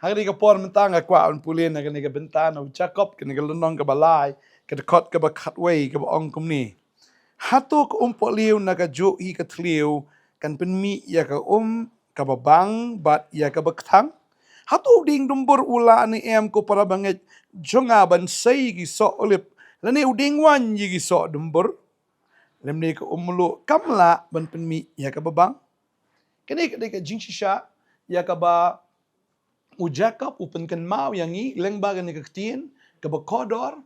Hari ka por mentang akwa an pulin na ka bentana Jacob ka lonong ka balay ka dekot ka bakatway ka ong kumni. Hatok liu na ka jo I ka tliu kan penmi ya ka ka babang bat ya ka baktang. Hatok ding dumbur ula ni ko para banget jonga ban say gi so olip. Lani uding wan yi gi so dumbur. Lemne ka umlu kamla ban penmi ya ka babang. Kani ka jingshisha ya ka ba Jacob upenkan mau yang leng bagan ni kaktin ka kodor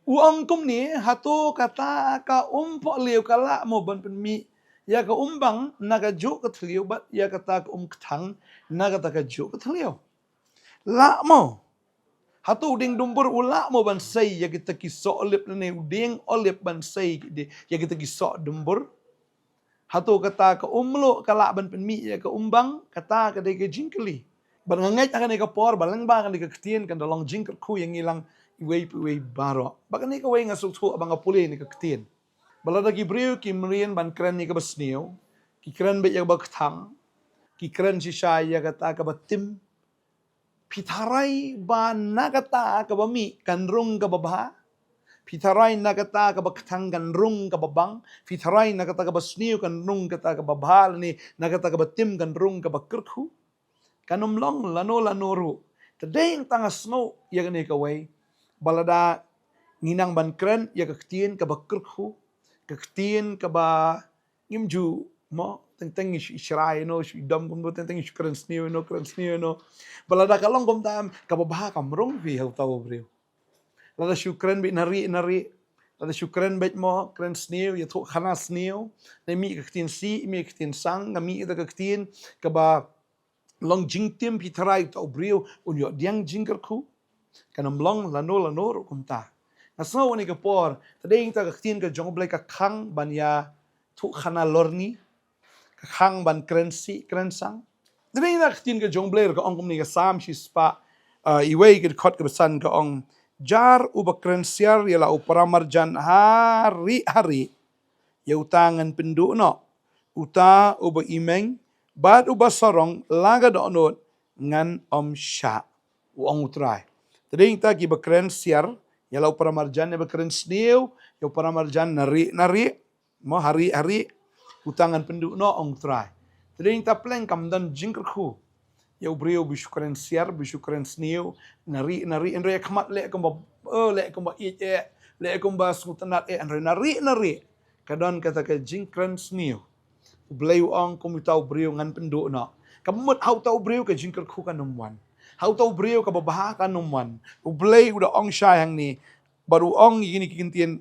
uang kum ni hatu kata ka liu kala mo ban penmi ya ka umbang naga ju ka tliu bat ya kata ka ktang naga ta ka ju ka tliu la mo hatu ding dumbur ula mo ban say ya kita kiso olip ni ding olip ban say ya kita kiso dumbur hatu kata ka umlo kala ban penmi ya ka umbang kata ka de ka jingkeli Bangangai akan ika por balang ba akan ika ketien kan dalong jingker ku yang ilang iwei baro. Bakan ika wei ngasuk tu abang apuli ika ketien. Balada ki briu ki mrien ban kren ika basniu. Ki kren bet yak baktang. Ki kren si syaya kata ka batim. Pitarai ba nakata ka bami kan rung ka babha. Pitarai nakata ka baktang kan rung ka babang. Pitarai nakata ka basniu kan rung kata ka babhal ni nakata ka batim kan rung ka bakerku. Kanum long lano ru. Tadeng tanga snow ya gani kawai. Balada ninang ban kren ya kaktien ka bakrku. Kaktien ka ba imju mo teng israi no dam kum teng kren snew no. Balada kalong kum tam ka babah kamrong vi hau tau brio. Lada syukran bi nari. Lada syukran bet mo kren snew ya tok khana snew. Na mi kaktien si mi kaktien sang mi ita kaktien ka ba long jing tim pitarai tau brio unyo diang jingker ku kanam long lano ro kumta asno woni ka por tadeng ta kaktin ka jong blai ka khang ban ya thu khana lorni ka khang ban krensi krensang tadeng ta kaktin ka jong blai ka ong kumni ka sam shi spa iwei ka khot ka san ka ong jar uba krensiar yala uparamarjan hari ya utangan pendu no uta uba imeng Bad uba sorong laga donot ngan sya uang utrai. Tading ta ki bakren siar yalau para marjan ya bakren snew ya para marjan nari mo hari utangan penduk no ong utrai. Tading ta pleng kamdan jingkerku ya brio bisyukren siar bisyukren snew nari enre kamat le kumba le kumba sutanat nari kadon kata ke jingkren snew Blay ang kumitau brio ngan penduk na. Kamut hau tau brio ka jingker ku ka numwan. Hau tau brio ka babaha ka numwan. Blay udah ong syayang ni. Baru ong gini kikintien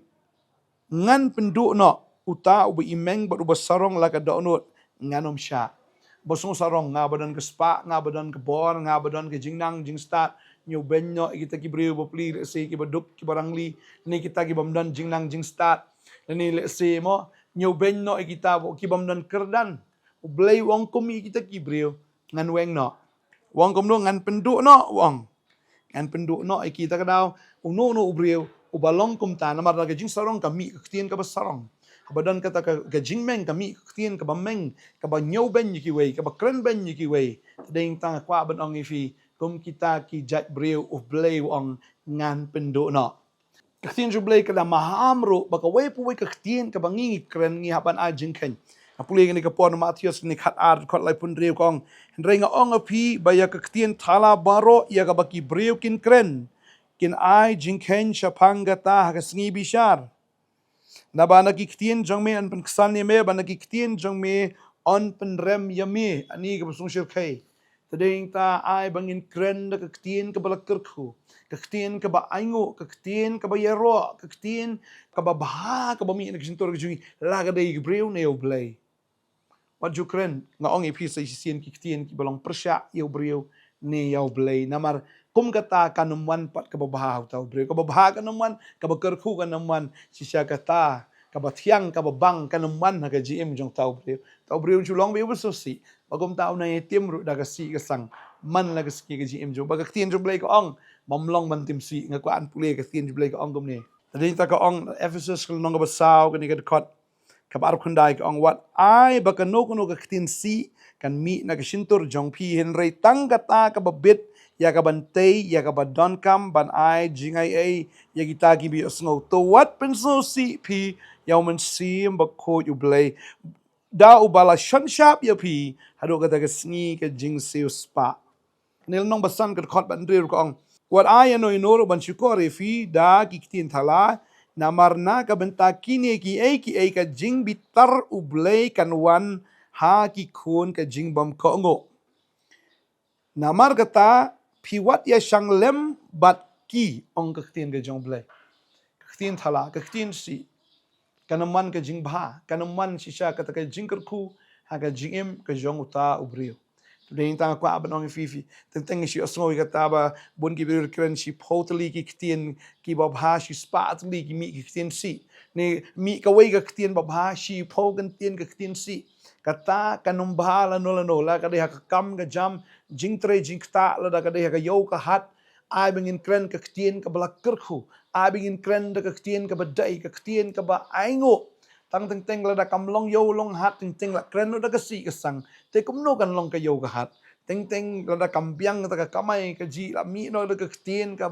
ngan penduk na. Uta ubi imeng baru basarong la ka daunut ngan sya. Basong sarong nga badan ke spa, nga badan ke bor, nga badan ke jingnang, jingstat. Nyo benyo kita ki brio bapli si ki baduk ki barangli. Ni kita ki bamdan jingnang jingstat. Ni let's mo nyo benno kita bo kibam dan kerdan ublay wong kumi kita kibriu ngan weng no wong kum no ngan penduk no wong ngan penduk no kita kadau uno ubriu ubalong kum ta namar ga jing sarong kami ktien ka basarong badan kata ka jing meng kami ktien ka bameng ka ba nyo ben ki wei ka ba kren ben ki wei ding tang kwa ban ong ifi kum kita ki jat briu ublay wong ngan penduk no Kaktin jublay kada mahamro baka way po way kaktin kabangingi kren ngi hapan ajing ken. Apuli ngani kapon Matius ni khat ar kot lai pun riu kong. Hendray nga ong api baya kaktin thala baro ya kabaki briu kin kren. Kin ai jing ken syapanga ta hakas ngi bishar. Na ba nakiktin jong me an penksan ni me ba nakiktin jong me on penrem yami ani kapusung syirkay. Tadeng ta ai bangin kren na kaktin kabalakirku. Kaktin ka ba aingo, kaktin ka ba yero, kaktin ka ba baha, ka ba mi nagsintor ka jungi, laga day gibriw na yaw blay. Wadyo kren, nga ong ipi sa isisiyan kaktin ki balong persya yaw briw ni yaw blay. Namar, kum kata ka naman pat ka ba baha taw briw, ka ba baha ka naman, ka ba kerku ka naman, sisya kata, ka ba tiyang, ka ba bang ka naman, naga GM jong taw briw. Taw briw julong briw besosi, bagom tao na itim ru daga si kasang, man lagaski ka GM jong, baga kaktin jong blay ko ong, mamlong man timsi nga kuan puli ka tin jublay ka ong gumni tading ta ka ong Ephesus kul nong basaw kani ka kot ka bar kundai ka ong wat ai baka no kuno ka tin si kan mi na kasintur jong phi hen rei tang kata ka babit ya ka bantay ya ka badon kam ban ai jingai ai ya kita gi bi osngo to what penso si phi yaw man sim ba ko yu blay da ubala shon sharp ya phi hado ka ta ka sngi ka jing siu spa nil nong basan ka khot ban rir ko what I ano inoro ban shukore fi da kiktin thala na marna ka benta kini ki ai ka jing bitar ublay kanwan ha ki khun ka jing bam ko ngo na mar kata phi wat ya shang lem bat ki ong ka ktin ka jong blay ktin thala ka ktin si kanaman ka jing bha kanaman shisha ka ta ka jing ku ha ka jing em ka jong uta ubrio Ding tang kwa abanong fifi teng si osngo ka taba bun ki bir kren si totally ki ktien ki bob ha si spat li ki mi ki ktien si ni mi ka wei ka ktien bob ha si kan tien ka ktien si kata kanum bhala no la ka de ha kam ka jam jing tre jing ta la da ka de ha yo ka hat ai bengin kren ka ktien ka bla kerku ai bengin kren da ka ktien ka badai ka ktien ka ba aingo tang teng la da kam long yo long hat teng la kren da ka si ka sang te kum no kan long ka yo ka hat teng la da kam biang ta ka kamai ka ji la mi no da ka ktien ka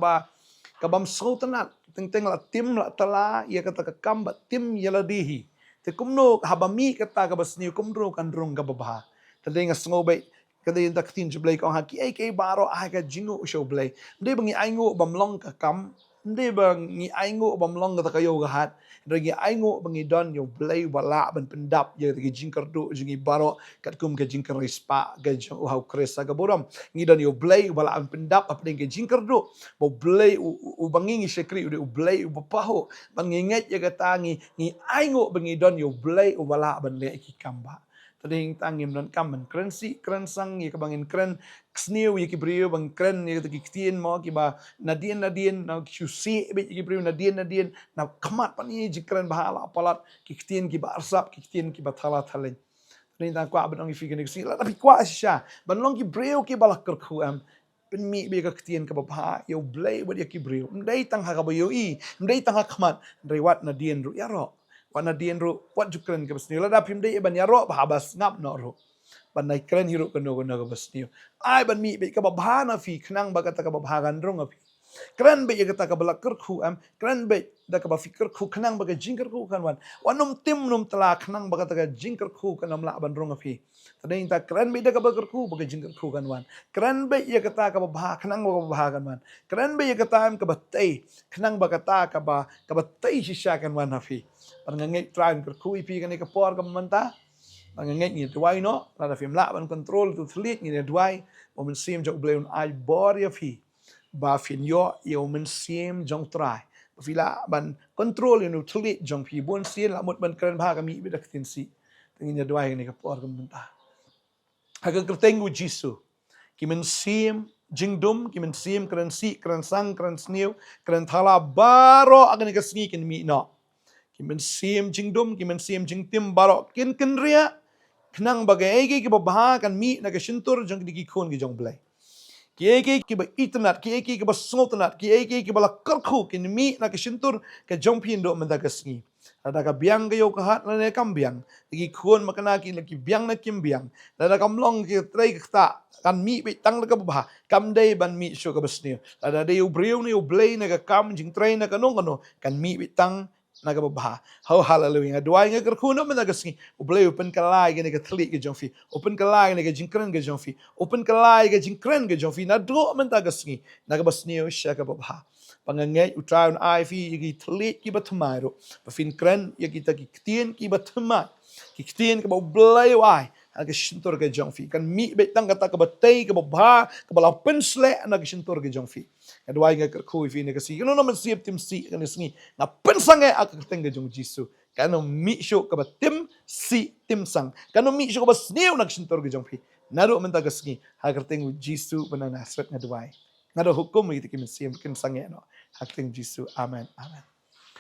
bam so tanat teng la tim la tala ya ka ta ka kam ba tim ya la dihi te kum no ha ba mi ka ta ka bas ni kum ro kan rong ka ba ba ta ding sngo be ka de ta ktin ju blai ko ha ki ai baro a ka jingo show blai de bangi ai ngo bam long ka kam de bangi ai ngo bam long ka ta ka yo ka hat ragi aingo bangi don yo blay wala ban pendap ya ragi jingkar do jingi baro kat kum ke jingkar rispa ga jong hau kresa ga boram ngi don yo blay wala ban pendap apa ke jingkar do bo blay u bangi ngi sekri u blay u paho ban ngi nget ya ga tangi ngi aingo bangi don yo blay wala ban le ki kamba tading tangim don kam kren si kren sang ya ka bangin kren snew ya ki brio bang kren ya ki ktien mo ki ba nadien na ki si be ki brio nadien na kamat pani ji kren bahala palat ki ktien ki ba arsap ki ktien ki ba thala thalen tading tang kwa ban ngi fi ki si la tapi kwa sha ban long ki brio ki balak ker khu am pen mi be ka ktien ka ba yo blay ba ya ki brio ndai tang ha ka ba yo i ndai tang ha kamat ndai wat nadien ru ya ro wana dien ru wat jukren ke besni la da pim de ban yaro ba bas ngap no ru ban nai kren hiru kono ke besni ai ban mi be ka ba na fi khnang ba ka ta ka ba gan rong api kren be ka ta ka ba ker khu am kren be da ka ba fikir khu khnang ba ka jingker khu kan wan wanum tim num tala khnang ba ka ta ka jingker khu kan am la ban rong api tading ta kren be da ka ba ker khu ba ka jingker khu kan wan kren be ya ka ta ka ba khnang ba kan wan kren be ya ka ta am ka ba tai khnang ba ka ta ka ba tai shisha kan wan api panganget trying ker kui pi kan ka por ka manta panganget ni tuai no la da film la ban control tu thlit ni tuai o men sim jok bleun ai bor ya fi ba fin yo men sim jong try fi la ban control you thlit jong pi bon sin la mot ban kren ba ka mi bi dak tin si tingin ya tuai ni ka por ka manta hagan kerteng u jisu ki men sim jingdum ki men sim kren si kren sang kren snew kren thala baro agan ka sngi kin mi no kimen sim jingdum kimen sim jingtim baro kin ria knang bagai ki babha kan mi na ka shintur jong ki khon ki jong blai ki ba itnat ki ba snotnat ki ba la karkhu kin mi na ka shintur ka jong pin do menda ka sngi ada ka biang ka yo ka hat na kam biang ki khon makana ki biang na kim biang ada kam long ki trai ka ta kan mi be tang ka babha kam dei ban mi sho ka basni ada de u breu ni u blai na ka kam jing trai na ka no kan mi be tang naga babha how hallelujah duai nga kerkuno men naga singi ublay open kalai ga naga thli ga jongfi open kalai naga jinkren ga jongfi open kalai ga jinkren ga jongfi na do men naga singi naga basni o shaka babha pangangai utraun ai fi gi thli ki bathmairo fin kren yagi ta ki ktien ki bathma ki ktien ka ublay wai aga shintor ga jongfi kan mi be tang ka batay ka babha ka bala pensle naga shintor ga jongfi adwai nga kerkhu fi ne ka si no man siep tim si kan singi na pensang ak teng ga jong jisu kano mi sho ka tim si tim sang kano mi sho ka snew nag shintor ga jong fi naro man ta ga singi ha teng jisu banana sret nga dwai naro hukum iti kim siep kim sang no ha teng jisu amen amen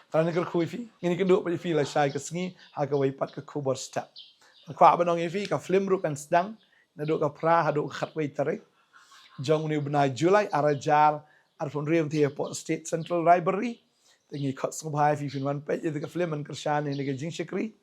Karena kerkhu fi ini kedua pa fi la shai ka singi ha ka wai pat ka khubor step kwa banong fi ka film ru kan sedang nado ka pra hado khat wai tare jong ni bna Julai arajar arfon riam thia po state central library tengi khot sngbai fi fin wan pe ye ka film an kershan ni ga jing shikri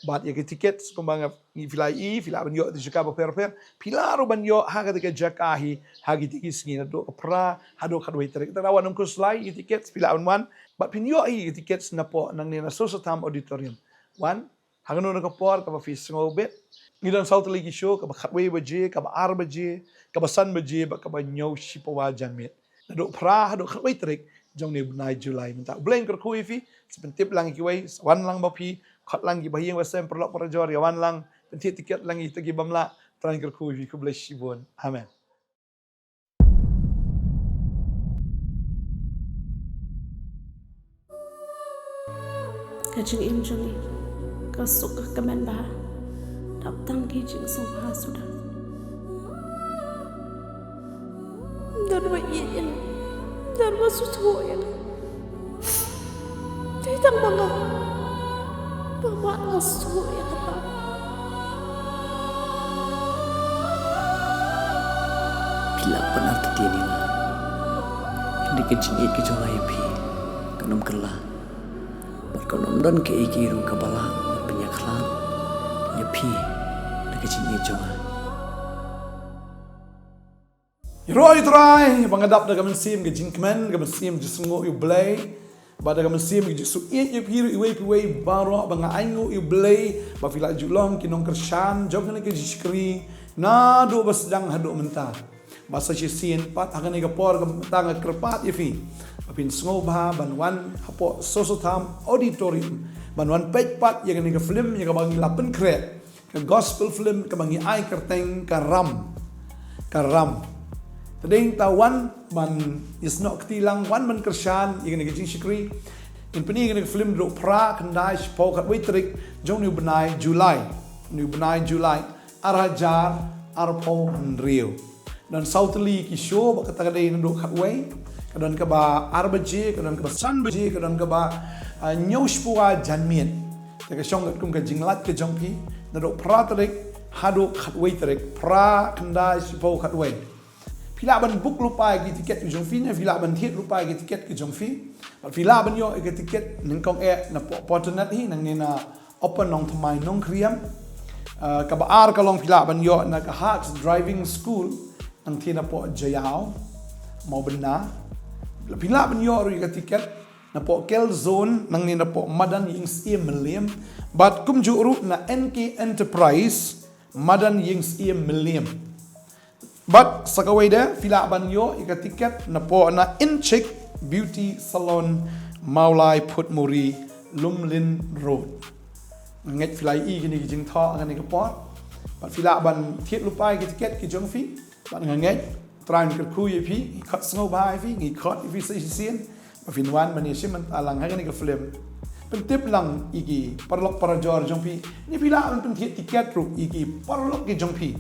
Bat ya ke tiket kumbang filai fila ban yo di Chicago per pilaro ban yo haga de jakahi hagi tiki sngina do pra hado kadwe tere kita rawan ko slai tiket fila ban wan bat pin yo tiket snapo nang ni na Sosotam auditorium wan haga no ka por ka fis ngobet ngidon South Lake show ka kadwe baje ka ar baje ka san baje ba ka nyo shipawa janmet do pra hado kadwe tere jong ni bunai July minta bleng ko fi sepentip lang kiwai wan lang ba pi khat lang gi bahiyang wasem perlok para jor yawan lang pentit tiket lang gi tagi bamla tran ker ku vi ku bless shibon amen Kajing im joni kasuk kamen ba dap tang ki jing song ha sudah dan wa yin dan wa susu yan tidak manga bawa asu ya kata bila pernah tertiani lah hindi kecing iki jonga yapi kanum kerla berkanum dan ke iki ru kabala penyaklan yapi hindi kecing iki jonga Roy try bangadap na gaman sim ke jinkman gaman sim jisungo yu blay bada gaman sim ke jisu yu piru iwe piwe baro banga aingo yu blay ba fila julong kinong kershan jog na ke jiskri na do basdang hado mentar basa sin pat akan ni kapor tanga kerpat ifi apin sngo ba banwan hapo Sosotam auditorium banwan pej pat yang ni ke film yang bangi lapen kret ke gospel film ke bangi ai kerteng karam Tadeng tawan man is not ketilang wan man kershan yang ni shikri in peni yang film do pra kandai po kat witrik jong ni benai July arajar arpo rio dan sautli ki show ba kata kadai do kat way kadan ka ba arbaje kadan ka ba sanbaje kadan ka ba nyauspua janmien ta ka shong kum ka jinglat ka jongpi na do pra trik hado kat witrik pra kandai po kat way Fila ban book lupa gi tiket ke jongfi ne fila ban thiet lupa gi tiket ke jongfi fila ban yo ke tiket ning kong na portunat hi nang ni na open nong thmai nong kriam ka ba ar ka long fila ban yo na ka Hearts driving school nang thina po jayao mau benda fila ban yo ru ke tiket na po kel zone nang ni na po madan ying siem meliam bat kum juru na NK Enterprise madan ying siem meliam But sakaway de fila ban yo ika tiket na po na Incheck Beauty Salon Maulai Putmuri Lumlin Road. Nget fila I kini jing tho ngani ka pot. But fila ban thiet lupai ki tiket ki jong fi. Ban nget tran ker ku ye pi khat sngo bai fi ngi khat fi se sien. Ba fin wan ban yesim man alang ha ngani ka film. Pentip lang iki parlok para jor jong pi. Ni fila ban thiet tiket ru iki parlok ki jong pi.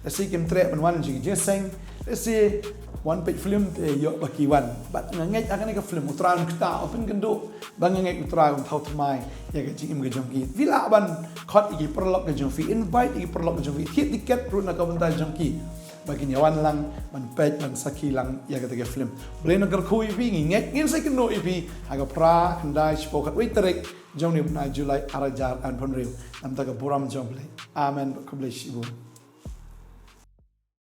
Let's say kim trek ban wan jing jeseng. Let's say one page film te yo baki wan. Bat ngangai akan ka film utran kita open kendo. Bang ngangai utran thau tmai ya ka jing im ga jong ki. Vila ban khot iki perlok ga jong fi invite iki perlok ga jong fi. Hit tiket ru na ka ban ta jong ki. Bagi nyawan lang ban page ban saki lang ya ka te film. Boleh nak koi fi ngai ngin sai keno ipi aga pra kandai spokat wait trek jong ni na July arajar an pon riu. Nam ta ka buram jong play. Amen. God bless you.